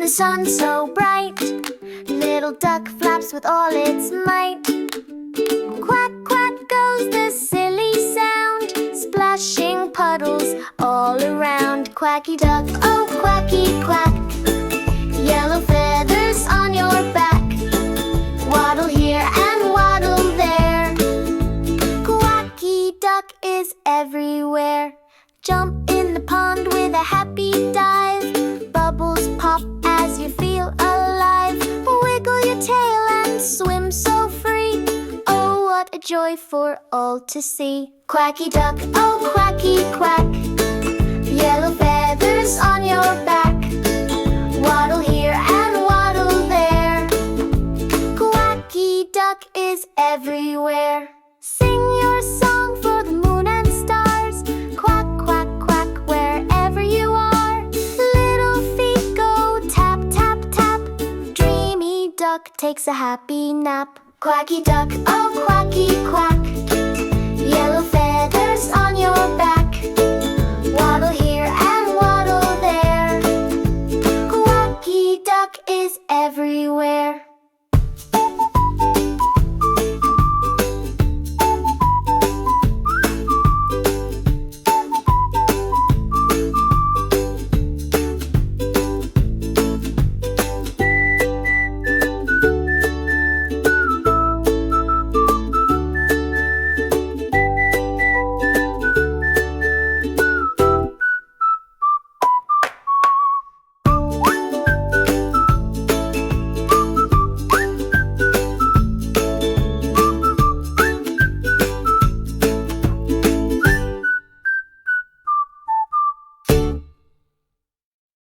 the sun so bright, little duck flaps with all its might. Quack, quack goes the silly sound, splashing puddles all around. Quacky duck, oh quacky quack, yellow feathers on your back. Waddle here and waddle there, Quacky duck is everywhere. Jump in the pond with a happy dive, bubbles pop as you feel alive. Wiggle your tail and swim so free, oh what a joy for all to see. Quacky duck, oh quacky quack, yellow feathers on your back. Waddle here and waddle there, Quacky duck is everywhere. Sing your song for the moon and stars, quack, quack, quack, wherever you are. Little feet go tap, tap, tap, Dreamy duck takes a happy nap. Quacky duck, oh quacky